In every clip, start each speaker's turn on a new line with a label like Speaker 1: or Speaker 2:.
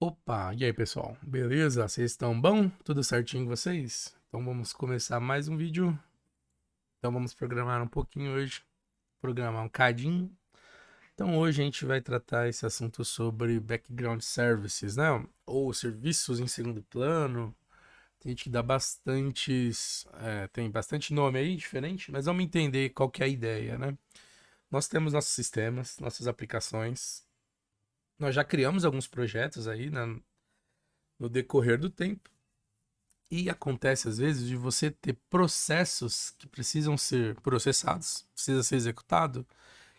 Speaker 1: Opa, e aí pessoal, beleza? Vocês estão bom? Tudo certinho com vocês? Então vamos começar mais um vídeo. Então vamos programar um pouquinho hoje, programar um cadinho. Então hoje a gente vai tratar esse assunto sobre background services, né? Ou serviços em segundo plano. Tem gente que dá bastantes, tem bastante nome aí diferente, mas vamos entender qual que é a ideia, né? Nós temos nossos sistemas, nossas aplicações. Nós já criamos alguns projetos aí, né, no decorrer do tempo. E acontece às vezes de você ter processos que precisam ser processados, precisa ser executado,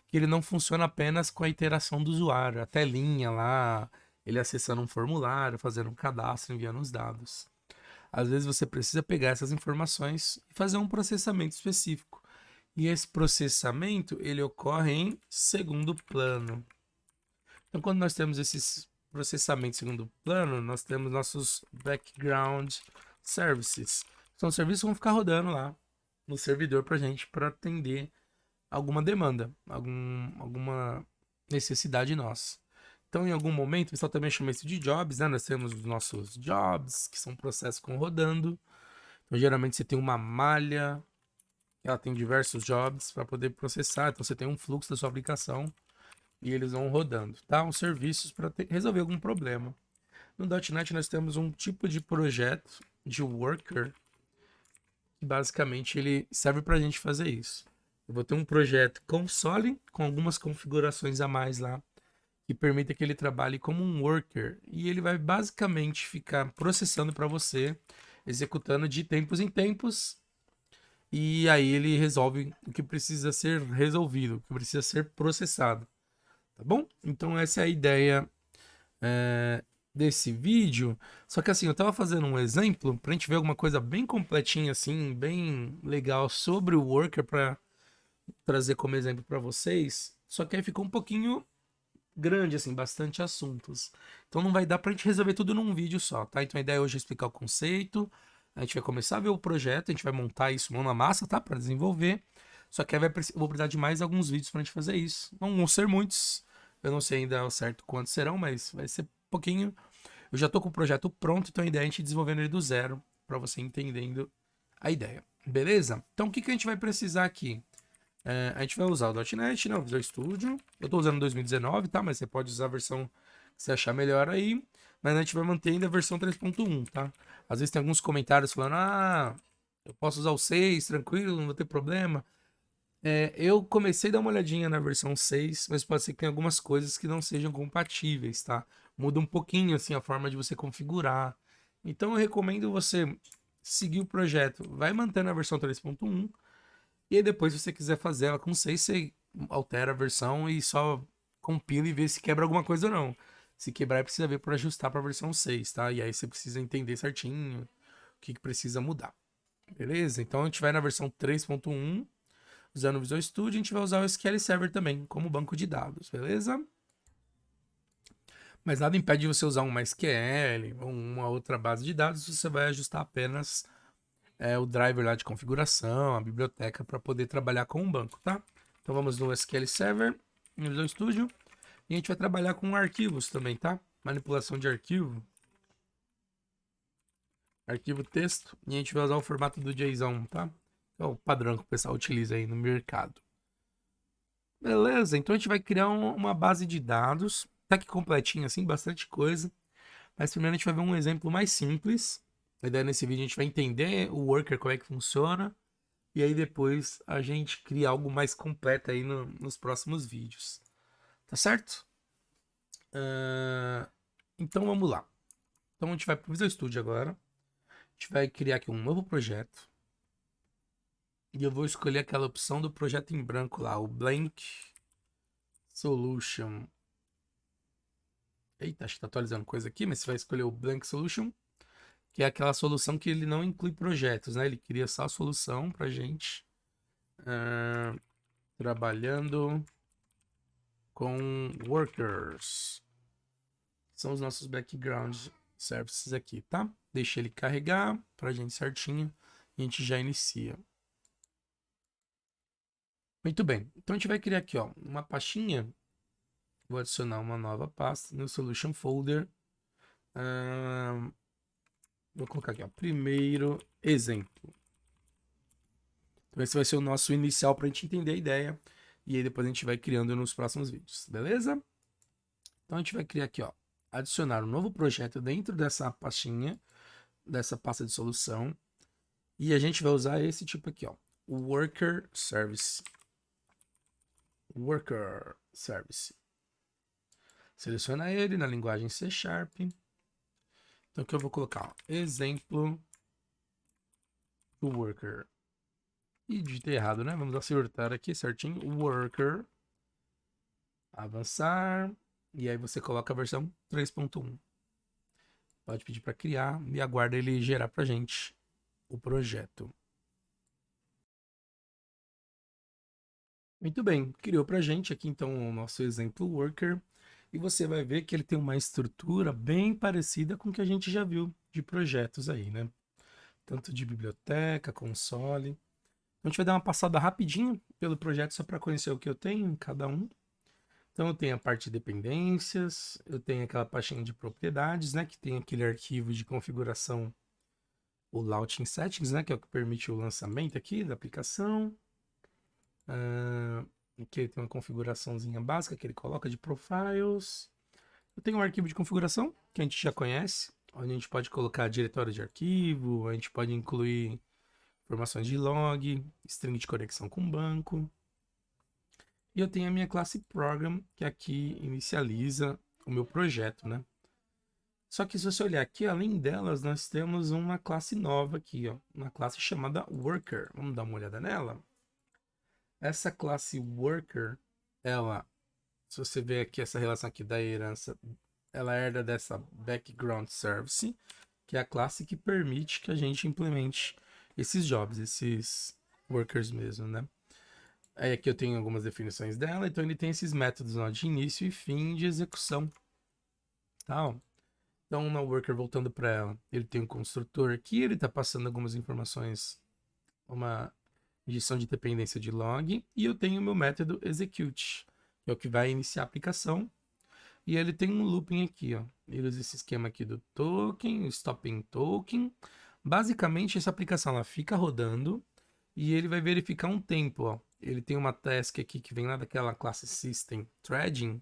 Speaker 1: que ele não funciona apenas com a interação do usuário, a telinha lá, ele acessando um formulário, fazendo um cadastro, enviando os dados. Às vezes você precisa pegar essas informações e fazer um processamento específico. E esse processamento, ele ocorre em segundo plano. Então, quando nós temos esses processamentos em segundo plano, nós temos nossos background services. São serviços que vão ficar rodando lá no servidor para gente para atender alguma demanda, alguma necessidade nossa. Então, em algum momento, o pessoal também chama isso de jobs, né? Nós temos os nossos jobs, que são processos que vão rodando. Então, geralmente, você tem uma malha, ela tem diversos jobs para poder processar. Então, você tem um fluxo da sua aplicação e eles vão rodando, tá? Uns serviços para resolver algum problema. No .NET nós temos um tipo de projeto de worker que basicamente ele serve para a gente fazer isso. Eu vou ter um projeto console com algumas configurações a mais lá que permita que ele trabalhe como um worker e ele vai basicamente ficar processando para você, executando de tempos em tempos e aí ele resolve o que precisa ser resolvido, o que precisa ser processado, tá bom? Então essa é a ideia desse vídeo. Só que assim, eu tava fazendo um exemplo pra gente ver alguma coisa bem completinha assim, bem legal sobre o Worker pra trazer como exemplo pra vocês. Só que aí ficou um pouquinho grande assim, bastante assuntos. Então não vai dar pra gente resolver tudo num vídeo só, tá? Então a ideia hoje é explicar o conceito. A gente vai começar a ver o projeto, a gente vai montar isso mão na massa, tá? Para desenvolver. Só que aí eu vou precisar de mais alguns vídeos pra gente fazer isso. Não vão ser muitos. Eu não sei ainda ao certo quantos serão, mas vai ser pouquinho. Eu já tô com o projeto pronto, então a ideia é a gente desenvolvendo ele do zero, para você entendendo a ideia. Beleza? Então o que, que a gente vai precisar aqui? A gente vai usar o .NET, né, o Visual Studio. Eu tô usando 2019, tá? Mas você pode usar a versão que você achar melhor aí. Mas a gente vai manter ainda a versão 3.1, tá? Às vezes tem alguns comentários falando, eu posso usar o 6, tranquilo, não vou ter problema. Eu comecei a dar uma olhadinha na versão 6, mas pode ser que tenha algumas coisas que não sejam compatíveis, tá? Muda um pouquinho assim a forma de você configurar. Então eu recomendo você seguir o projeto, vai mantendo a versão 3.1 e aí depois se você quiser fazer ela com 6, você altera a versão e só compila e vê se quebra alguma coisa ou não. Se quebrar, precisa ver para ajustar para a versão 6, tá? E aí você precisa entender certinho o que, que precisa mudar. Beleza? Então a gente vai na versão 3.1 usando o Visual Studio, a gente vai usar o SQL Server também como banco de dados, beleza? Mas nada impede de você usar um MySQL ou uma outra base de dados, você vai ajustar apenas o driver lá de configuração, a biblioteca para poder trabalhar com um banco, tá? Então vamos no SQL Server, no Visual Studio, e a gente vai trabalhar com arquivos também, tá? Manipulação de arquivo, arquivo texto, e a gente vai usar o formato do JSON, tá? É o padrão que o pessoal utiliza aí no mercado. Beleza, então a gente vai criar uma base de dados, tá aqui completinho assim, bastante coisa. Mas primeiro a gente vai ver um exemplo mais simples. A ideia nesse vídeo a gente vai entender o worker, como é que funciona. E aí depois a gente cria algo mais completo aí nos próximos vídeos. Tá certo? Então vamos lá. Então a gente vai para o Visual Studio agora. A gente vai criar aqui um novo projeto. E eu vou escolher aquela opção do projeto em branco lá, o Blank Solution. Eita, acho que tá atualizando coisa aqui, mas você vai escolher o Blank Solution, que é aquela solução que ele não inclui projetos, né? Ele cria só a solução pra gente, ah, trabalhando com workers. São os nossos background services aqui, tá? Deixa ele carregar pra gente certinho e a gente já inicia. Muito bem, então a gente vai criar aqui, ó, uma pastinha. Vou adicionar uma nova pasta no Solution Folder Vou colocar aqui, ó, primeiro exemplo. Então esse vai ser o nosso inicial para a gente entender a ideia. E aí depois a gente vai criando nos próximos vídeos, beleza? Então a gente vai criar aqui, ó, adicionar um novo projeto dentro dessa pastinha, dessa pasta de solução. E a gente vai usar esse tipo aqui, ó, o Worker Service. Worker Service. Seleciona ele na linguagem C#. Então aqui eu vou colocar, ó, exemplo do Worker. E digitei errado, né? Vamos acertar aqui certinho. Worker. Avançar. E aí você coloca a versão 3.1. Pode pedir para criar e aguarda ele gerar para gente o projeto. Muito bem, criou para gente aqui então o nosso exemplo Worker. E você vai ver que ele tem uma estrutura bem parecida com o que a gente já viu de projetos aí, né? Tanto de biblioteca, console. Então a gente vai dar uma passada rapidinho pelo projeto só para conhecer o que eu tenho em cada um. Então eu tenho a parte de dependências, eu tenho aquela pastinha de propriedades, né, que tem aquele arquivo de configuração, o Launching Settings, né, que é o que permite o lançamento aqui da aplicação. Aqui ele tem uma configuraçãozinha básica que ele coloca de profiles. Eu tenho um arquivo de configuração que a gente já conhece, onde a gente pode colocar diretório de arquivo, a gente pode incluir informações de log, string de conexão com banco. E eu tenho a minha classe Program, que aqui inicializa o meu projeto, né? Só que se você olhar aqui, além delas, nós temos uma classe nova aqui, ó, uma classe chamada Worker. Vamos dar uma olhada nela? Essa classe Worker, ela, se você ver aqui essa relação aqui da herança, ela herda dessa Background Service, que é a classe que permite que a gente implemente esses jobs, esses workers mesmo, né? Aí aqui eu tenho algumas definições dela, então ele tem esses métodos, ó, de início e fim de execução. Tá? Então, na worker, voltando para ela, ele tem um construtor aqui, ele está passando algumas informações, uma injeção de dependência de log, e eu tenho o meu método execute, que é o que vai iniciar a aplicação, e ele tem um looping aqui, ó. Ele usa esse esquema aqui do token, stopping token. Basicamente, essa aplicação ela fica rodando e ele vai verificar um tempo, ó. Ele tem uma task aqui que vem lá daquela classe System Threading.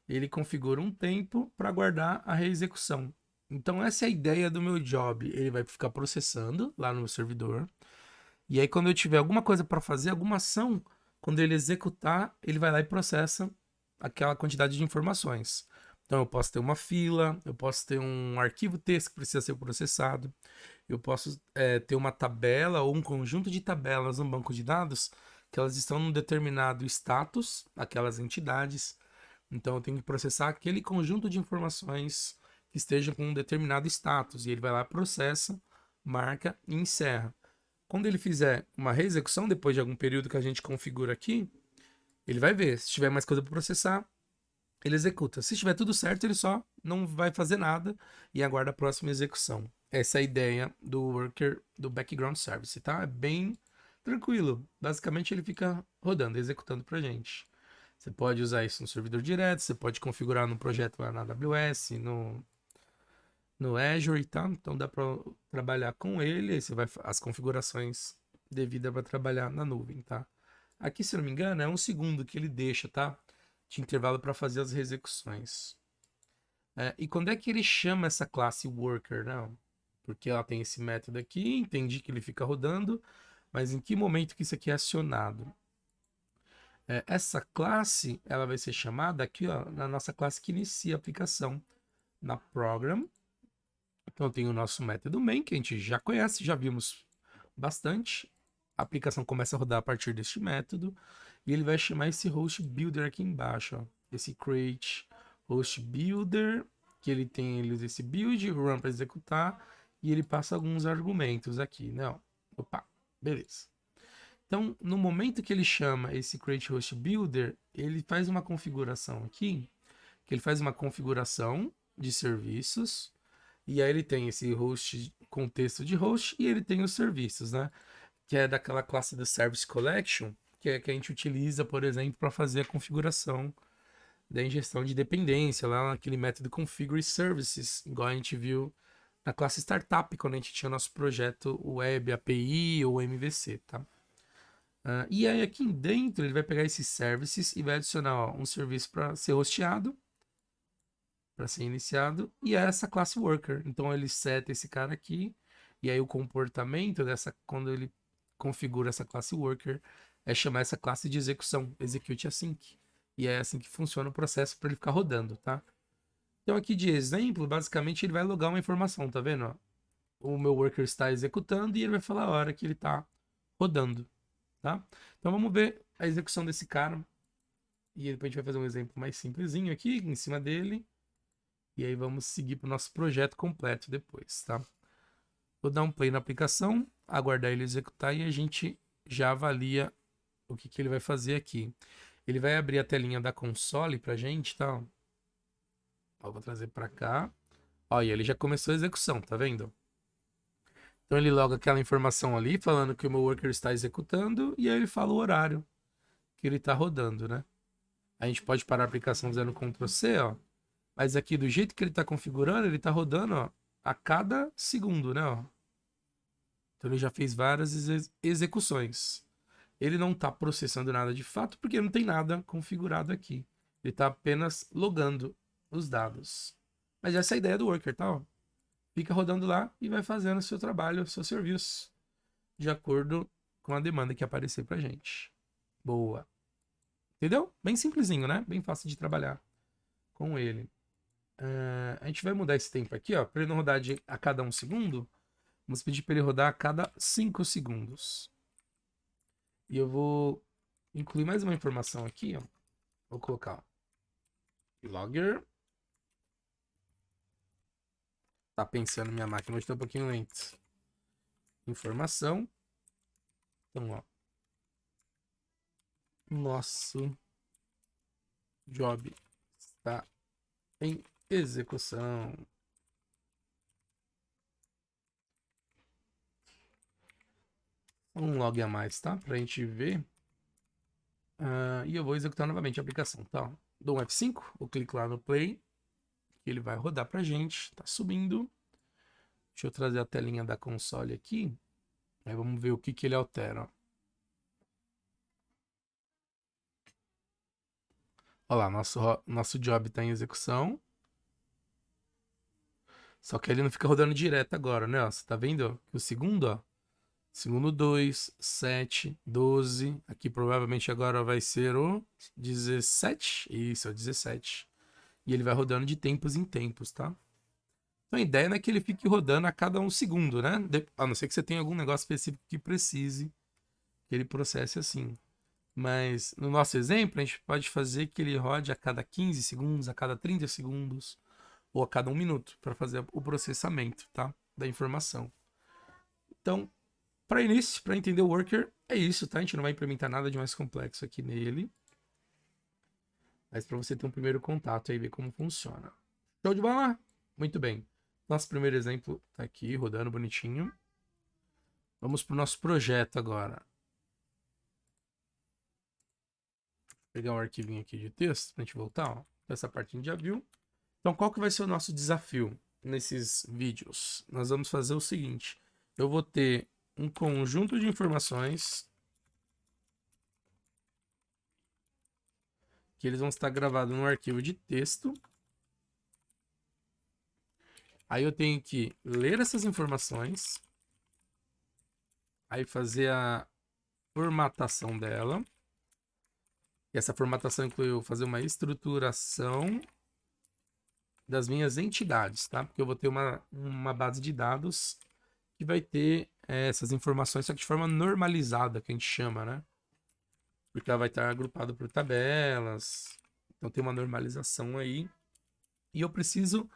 Speaker 1: Ele configura um tempo para guardar a reexecução. Então essa é a ideia do meu job. Ele vai ficar processando lá no meu servidor. E aí quando eu tiver alguma coisa para fazer, alguma ação, quando ele executar, ele vai lá e processa aquela quantidade de informações. Então eu posso ter uma fila, eu posso ter um arquivo texto que precisa ser processado, eu posso ter uma tabela ou um conjunto de tabelas no banco de dados que elas estão num determinado status, aquelas entidades. Então eu tenho que processar aquele conjunto de informações que estejam com um determinado status. E ele vai lá, processa, marca e encerra. Quando ele fizer uma reexecução, depois de algum período que a gente configura aqui, ele vai ver. Se tiver mais coisa para processar, ele executa. Se estiver tudo certo, ele só não vai fazer nada e aguarda a próxima execução. Essa é a ideia do worker do background service, tá? É bem tranquilo. Basicamente ele fica rodando, executando pra gente. Você pode usar isso no servidor direto, você pode configurar no projeto lá na AWS, no Azure, tá? Então dá para trabalhar com ele, aí você vai as configurações devidas para trabalhar na nuvem, tá? Aqui, se não me engano, é 1 segundo que ele deixa, tá? De intervalo para fazer as execuções. E quando é que ele chama essa classe worker, não? Porque ela tem esse método aqui, entendi que ele fica rodando, mas em que momento que isso aqui é acionado? Essa classe, ela vai ser chamada aqui, ó, na nossa classe que inicia a aplicação, na program. Então tem o nosso método main, que a gente já conhece, já vimos bastante. A aplicação começa a rodar a partir deste método e ele vai chamar esse host builder aqui embaixo, ó, esse create host builder, que ele usa esse build, run para executar e ele passa alguns argumentos aqui, né? Ó. Opa, beleza. Então, no momento que ele chama esse create host builder, ele faz uma configuração aqui, que ele faz uma configuração de serviços. E aí ele tem esse host, contexto de host, e ele tem os serviços, né? Que é daquela classe do Service Collection, que é que a gente utiliza, por exemplo, para fazer a configuração da injeção de dependência, lá naquele método configure services, igual a gente viu na classe startup, quando a gente tinha nosso projeto web API ou MVC, tá? E aí aqui dentro ele vai pegar esses services e vai adicionar ó, um serviço para ser hosteado, para ser iniciado, e é essa classe worker. Então ele seta esse cara aqui, e aí o comportamento dessa, quando ele configura essa classe worker, é chamar essa classe de execução, execute async. E é assim que funciona o processo para ele ficar rodando, tá? Então aqui de exemplo, basicamente ele vai logar uma informação, tá vendo? Ó? O meu worker está executando e ele vai falar a hora que ele está rodando, tá? Então vamos ver a execução desse cara. E depois a gente vai fazer um exemplo mais simplesinho aqui, em cima dele. E aí vamos seguir para o nosso projeto completo depois, tá? Vou dar um play na aplicação, aguardar ele executar e a gente já avalia o que ele vai fazer aqui. Ele vai abrir a telinha da console pra gente, tá? Ó, vou trazer para cá. Ó, e ele já começou a execução, tá vendo? Então ele loga aquela informação ali, falando que o meu worker está executando, e aí ele fala o horário que ele está rodando, né? A gente pode parar a aplicação usando Ctrl C, ó. Mas aqui, do jeito que ele está configurando, ele está rodando, ó, a cada segundo, né, ó. Então ele já fez várias execuções. Ele não está processando nada de fato, porque não tem nada configurado aqui. Ele está apenas logando os dados. Mas essa é a ideia do worker, tá? Ó. Fica rodando lá e vai fazendo o seu trabalho, o seu serviço, de acordo com a demanda que aparecer pra gente. Boa. Entendeu? Bem simplesinho, né? Bem fácil de trabalhar com ele. A gente vai mudar esse tempo aqui, ó, para ele não rodar a cada 1 segundo. Vamos pedir para ele rodar a cada 5 segundos. E eu vou incluir mais uma informação aqui, ó. Vou colocar ó, logger. Tá pensando minha máquina, hoje tá um pouquinho lento. Informação. Então, ó. Nosso job está em execução. Um log a mais, tá? Pra gente ver. E eu vou executar novamente a aplicação, tá? Dou um F5, eu clico lá no play. Ele vai rodar pra gente. Tá subindo. Deixa eu trazer a telinha da console aqui. Aí vamos ver o que ele altera, ó. Olha lá, nosso job está em execução. Só que ele não fica rodando direto agora, né? Ó, você tá vendo ó, que o segundo, ó. Segundo 2, 7, 12. Aqui provavelmente agora vai ser o 17. Isso, é o 17. E ele vai rodando de tempos em tempos, tá? Então a ideia não é que ele fique rodando a cada 1 segundo, né? A não ser que você tenha algum negócio específico que precise que ele processe assim. Mas no nosso exemplo, a gente pode fazer que ele rode a cada 15 segundos, a cada 30 segundos ou a cada 1 minuto para fazer o processamento, tá? Da informação. Então, para início, para entender o worker, é isso, tá? A gente não vai implementar nada de mais complexo aqui nele. Mas para você ter um primeiro contato e ver como funciona. Show de bola? Muito bem. Nosso primeiro exemplo tá aqui, rodando bonitinho. Vamos para o nosso projeto agora. Vou pegar um arquivinho aqui de texto para a gente voltar, ó. Essa parte a gente já viu. Então, qual que vai ser o nosso desafio nesses vídeos? Nós vamos fazer o seguinte. Eu vou ter um conjunto de informações que eles vão estar gravados num arquivo de texto. Aí eu tenho que ler essas informações. Aí fazer a formatação dela. E essa formatação inclui eu fazer uma estruturação das minhas entidades, tá? Porque eu vou ter uma base de dados que vai ter essas informações, só que de forma normalizada, que a gente chama, né? Porque ela vai estar agrupada por tabelas. Então tem uma normalização aí. E eu preciso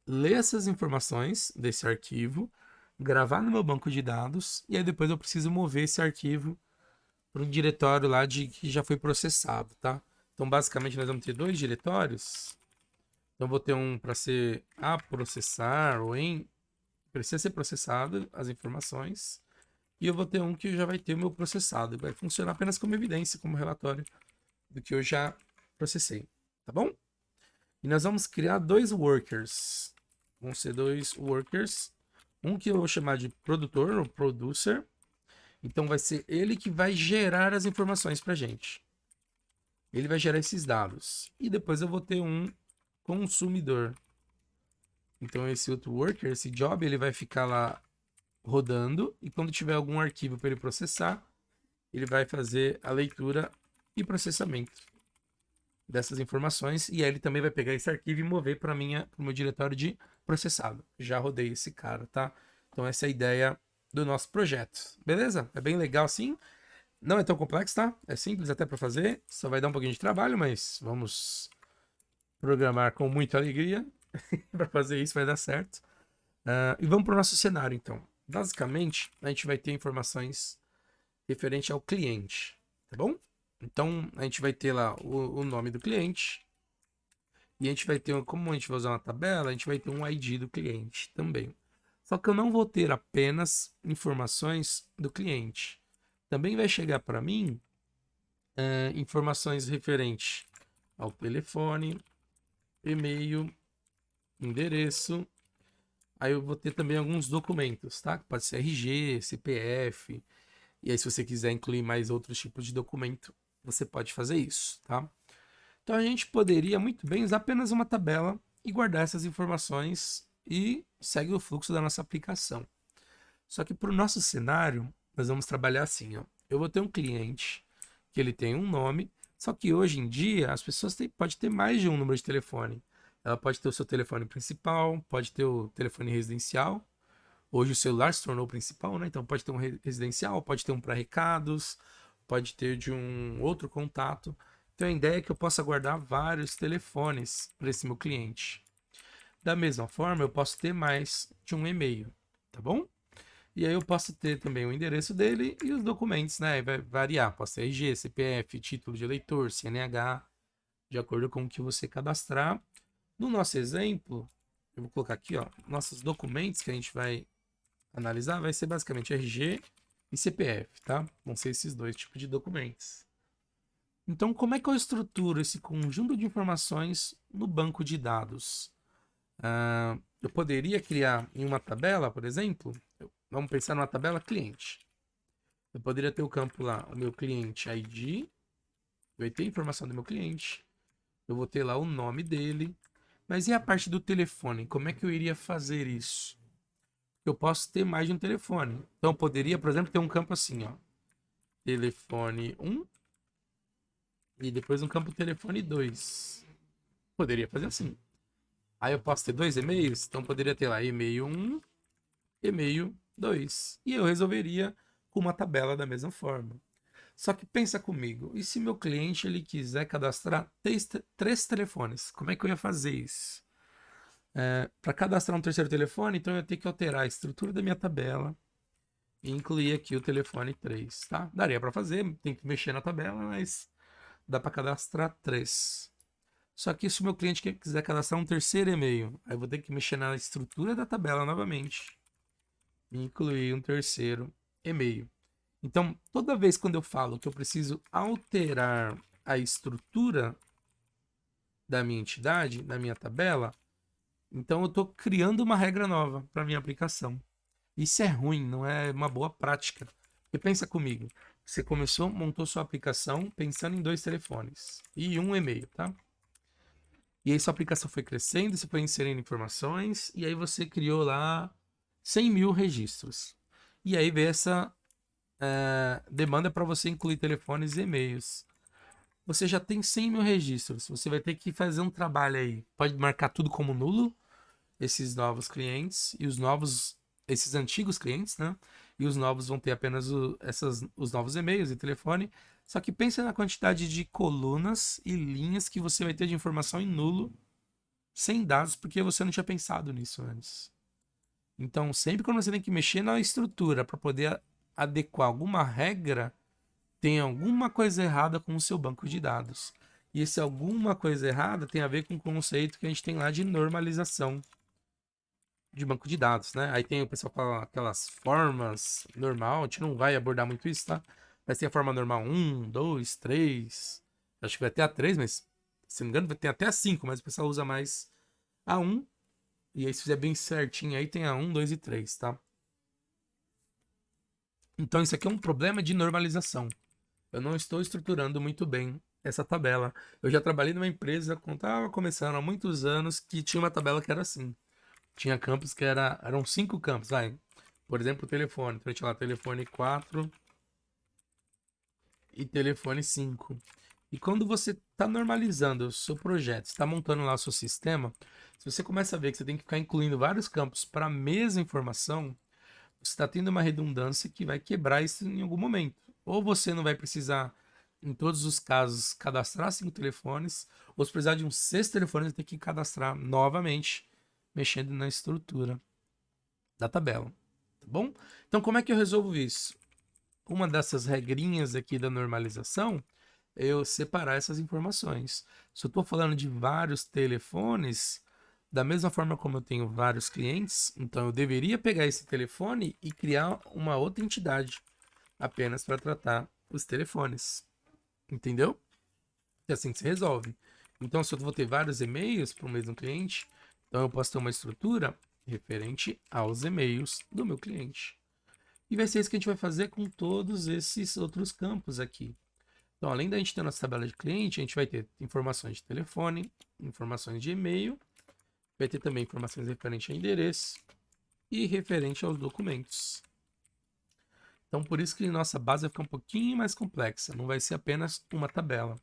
Speaker 1: ler essas informações desse arquivo, gravar no meu banco de dados, e aí depois eu preciso mover esse arquivo para um diretório lá que já foi processado, tá? Então basicamente nós vamos ter 2 diretórios. Então vou ter um para ser a processar ou em precisa ser processado as informações. E eu vou ter um que já vai ter o meu processado. Vai funcionar apenas como evidência, como relatório do que eu já processei, tá bom? E nós vamos criar 2 workers. Vão ser 2 workers. Um que eu vou chamar de produtor, ou producer. Então vai ser ele que vai gerar as informações pra gente. Ele vai gerar esses dados. E depois eu vou ter um consumidor. Então esse outro worker, esse job, ele vai ficar lá rodando. E quando tiver algum arquivo para ele processar, ele vai fazer a leitura e processamento dessas informações. E aí ele também vai pegar esse arquivo e mover para o meu diretório de processado. Já rodei esse cara, tá? Então essa é a ideia do nosso projeto. Beleza? É bem legal assim. Não é tão complexo, tá? É simples até para fazer. Só vai dar um pouquinho de trabalho, mas vamos programar com muita alegria. Para fazer isso vai dar certo. E vamos para o nosso cenário, então. Basicamente, a gente vai ter informações referente ao cliente, tá bom? Então, a gente vai ter lá o nome do cliente. E a gente vai ter, como a gente vai usar uma tabela, a gente vai ter um ID do cliente também. Só que eu não vou ter apenas informações do cliente. Também vai chegar para mim informações referentes ao telefone, e-mail, endereço. Aí eu vou ter também alguns documentos, tá? Pode ser RG, CPF. E aí, se você quiser incluir mais outros tipos de documento, você pode fazer isso, tá? Então a gente poderia muito bem usar apenas uma tabela e guardar essas informações e segue o fluxo da nossa aplicação. Só que para o nosso cenário, nós vamos trabalhar assim, ó. Eu vou ter um cliente que ele tem um nome, só que hoje em dia as pessoas podem ter mais de um número de telefone. Ela pode ter o seu telefone principal, pode ter o telefone residencial. Hoje o celular se tornou o principal, né? Então pode ter um residencial, pode ter um para recados, pode ter de um outro contato. Então a ideia é que eu possa guardar vários telefones para esse meu cliente. Da mesma forma, eu posso ter mais de um e-mail, tá bom? E aí eu posso ter também o endereço dele e os documentos, né? Vai variar, posso ter RG, CPF, título de eleitor, CNH, de acordo com o que você cadastrar. No nosso exemplo, eu vou colocar aqui, ó, nossos documentos que a gente vai analisar vai ser basicamente RG e CPF, tá? Vão ser esses 2 tipos de documentos. Então, como é que eu estruturo esse conjunto de informações no banco de dados? Eu poderia criar em uma tabela, por exemplo, vamos pensar numa tabela cliente. Eu poderia ter o campo lá, o meu cliente ID, vai ter a informação do meu cliente, eu vou ter lá o nome dele, mas e a parte do telefone? Como é que eu iria fazer isso? Eu posso ter mais de um telefone. Então eu poderia, por exemplo, ter um campo assim, ó. Telefone 1 e depois um campo telefone 2. Poderia fazer assim. Aí eu posso ter 2 e-mails, então poderia ter lá e-mail 1, e-mail 2. E eu resolveria com uma tabela da mesma forma. Só que pensa comigo, e se meu cliente ele quiser cadastrar 3 telefones? Como é que eu ia fazer isso? Para cadastrar um terceiro telefone, então eu ia ter que alterar a estrutura da minha tabela e incluir aqui o telefone 3, tá? Daria para fazer, tem que mexer na tabela, mas dá para cadastrar 3. Só que se o meu cliente quiser cadastrar um terceiro e-mail, aí eu vou ter que mexer na estrutura da tabela novamente e incluir um terceiro e-mail. Então, toda vez quando eu falo que eu preciso alterar a estrutura da minha entidade, da minha tabela, então eu estou criando uma regra nova para minha aplicação. Isso é ruim, não é uma boa prática. Porque pensa comigo, você montou sua aplicação pensando em 2 telefones e um e-mail, tá? E aí sua aplicação foi crescendo, você foi inserindo informações e aí você criou lá 100 mil registros. E aí veio essa demanda para você incluir telefones e e-mails. Você já tem 100 mil registros, você vai ter que fazer um trabalho aí. Pode marcar tudo como nulo, esses novos clientes e esses antigos clientes, né? E os novos vão ter apenas os novos e-mails e telefone. Só que pensa na quantidade de colunas e linhas que você vai ter de informação em nulo, sem dados, porque você não tinha pensado nisso antes. Então, sempre quando você tem que mexer na estrutura para poder adequar alguma regra, tem alguma coisa errada com o seu banco de dados. E esse alguma coisa errada tem a ver com o conceito que a gente tem lá de normalização de banco de dados, né? Aí tem o pessoal que fala aquelas formas normal, a gente não vai abordar muito isso, tá? Mas tem a forma normal 1, 2, 3. Acho que vai ter a 3, mas Se não me engano, tem até a 5, mas o pessoal usa mais a 1. E aí, se fizer bem certinho, aí tem a 1, 2 e 3, tá? Então, isso aqui é um problema de normalização. Eu não estou estruturando muito bem essa tabela. Eu já trabalhei numa empresa, quando estava começando há muitos anos, que tinha uma tabela que era assim. Tinha campos que eram 5 campos, vai. Por exemplo, o telefone. Então, tinha lá telefone 4 e telefone 5. E quando você está normalizando o seu projeto, está montando lá o seu sistema, se você começa a ver que você tem que ficar incluindo vários campos para a mesma informação, você está tendo uma redundância que vai quebrar isso em algum momento. Ou você não vai precisar, em todos os casos, cadastrar 5 telefones, ou se precisar de um sexto telefone, você tem que cadastrar novamente, mexendo na estrutura da tabela. Tá bom? Então, como é que eu resolvo isso? Uma dessas regrinhas aqui da normalização é eu separar essas informações. Se eu estou falando de vários telefones, da mesma forma como eu tenho vários clientes, então eu deveria pegar esse telefone e criar uma outra entidade apenas para tratar os telefones. Entendeu? É assim que se resolve. Então, se eu vou ter vários e-mails para o mesmo cliente, então eu posso ter uma estrutura referente aos e-mails do meu cliente. E vai ser isso que a gente vai fazer com todos esses outros campos aqui. Então, além da gente ter nossa tabela de cliente, a gente vai ter informações de telefone, informações de e-mail, vai ter também informações referentes a endereço e referente aos documentos. Então, por isso que nossa base vai ficar um pouquinho mais complexa, não vai ser apenas uma tabela.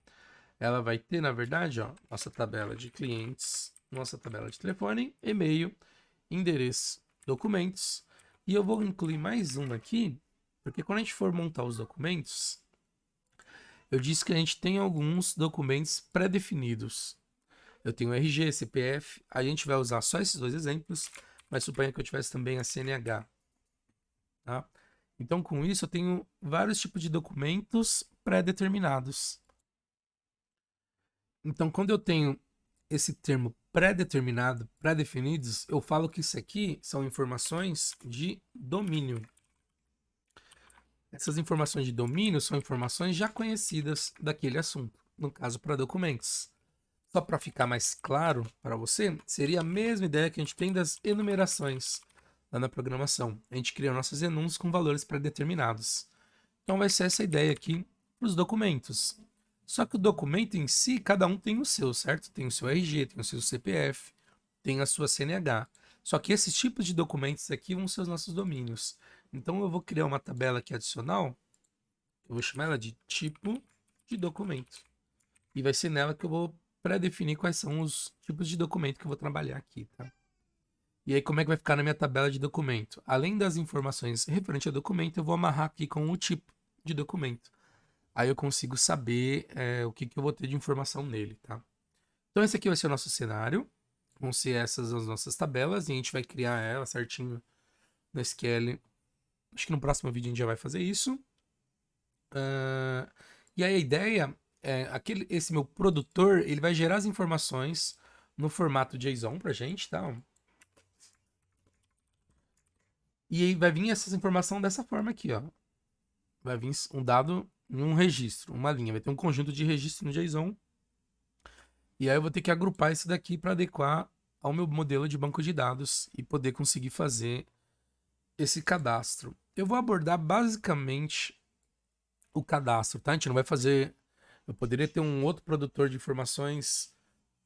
Speaker 1: Ela vai ter, na verdade, ó, nossa tabela de clientes, nossa tabela de telefone, e-mail, endereço, documentos. E eu vou incluir mais uma aqui, porque quando a gente for montar os documentos, eu disse que a gente tem alguns documentos pré-definidos. Eu tenho RG, CPF, a gente vai usar só esses dois exemplos, mas suponha que eu tivesse também a CNH. Tá? Então, com isso, eu tenho vários tipos de documentos pré-determinados. Então, quando eu tenho esse termo pré-determinado, pré-definidos, eu falo que isso aqui são informações de domínio. Essas informações de domínio são informações já conhecidas daquele assunto, no caso para documentos. Só para ficar mais claro para você, seria a mesma ideia que a gente tem das enumerações lá na programação. A gente cria nossos enums com valores pré-determinados. Então vai ser essa ideia aqui para os documentos. Só que o documento em si, cada um tem o seu, certo? Tem o seu RG, tem o seu CPF, tem a sua CNH. Só que esses tipos de documentos aqui vão ser os nossos domínios. Então eu vou criar uma tabela aqui adicional, eu vou chamar ela de tipo de documento. E vai ser nela que eu vou pré-definir quais são os tipos de documento que eu vou trabalhar aqui, tá? E aí como é que vai ficar na minha tabela de documento? Além das informações referentes ao documento, eu vou amarrar aqui com o tipo de documento. Aí eu consigo saber o que eu vou ter de informação nele, tá? Então esse aqui vai ser o nosso cenário. Vão ser essas as nossas tabelas e a gente vai criar ela certinho no SQL. Acho que no próximo vídeo a gente já vai fazer isso. E aí a ideia é esse meu produtor, ele vai gerar as informações no formato JSON pra gente, tá? E aí vai vir essas informações dessa forma aqui, ó. Vai vir um dado em um registro, uma linha. Vai ter um conjunto de registro no JSON. E aí eu vou ter que agrupar isso daqui para adequar ao meu modelo de banco de dados e poder conseguir fazer esse cadastro. Eu vou abordar basicamente o cadastro, tá? A gente não vai fazer... Eu poderia ter um outro produtor de informações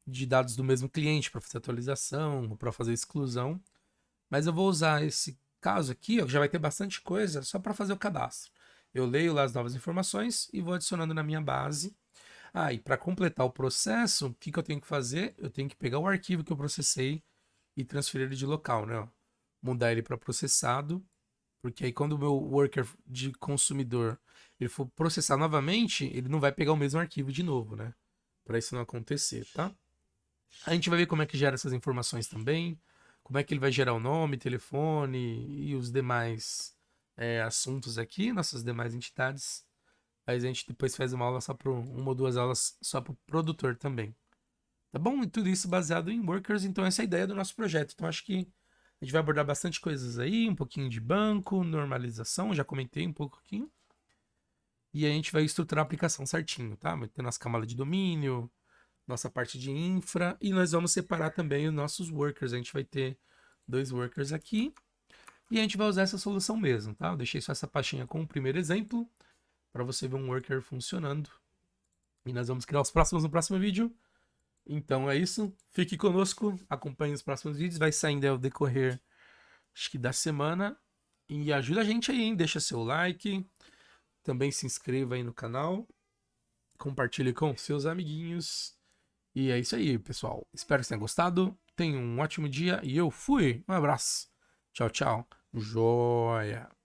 Speaker 1: de dados do mesmo cliente para fazer atualização ou para fazer exclusão. Mas eu vou usar esse caso aqui, ó, que já vai ter bastante coisa, só para fazer o cadastro. Eu leio lá as novas informações e vou adicionando na minha base. E para completar o processo, o que eu tenho que fazer? Eu tenho que pegar o arquivo que eu processei e transferir ele de local, né? Mudar ele para processado, porque aí quando o meu worker de consumidor ele for processar novamente, ele não vai pegar o mesmo arquivo de novo, né? Para isso não acontecer, tá? A gente vai ver como é que gera essas informações também, como é que ele vai gerar o nome, telefone e os demais assuntos aqui, nossas demais entidades. Aí a gente depois faz uma aula só para uma ou duas aulas só para o produtor também. Tá bom? E tudo isso baseado em workers, então essa é a ideia do nosso projeto. Então acho que a gente vai abordar bastante coisas aí, um pouquinho de banco, normalização, já comentei um pouquinho. E a gente vai estruturar a aplicação certinho, tá? Vai ter nossa camada de domínio, nossa parte de infra, e nós vamos separar também os nossos workers. A gente vai ter 2 workers aqui, e a gente vai usar essa solução mesmo, tá? Eu deixei só essa pastinha com o primeiro exemplo, para você ver um worker funcionando. E nós vamos criar os próximos no próximo vídeo. Então é isso. Fique conosco, acompanhe os próximos vídeos. Vai saindo ao decorrer, acho que da semana. E ajuda a gente aí, hein? Deixa seu like. Também se inscreva aí no canal. Compartilhe com seus amiguinhos. E é isso aí, pessoal. Espero que tenham gostado. Tenham um ótimo dia e eu fui. Um abraço. Tchau, tchau. Joia.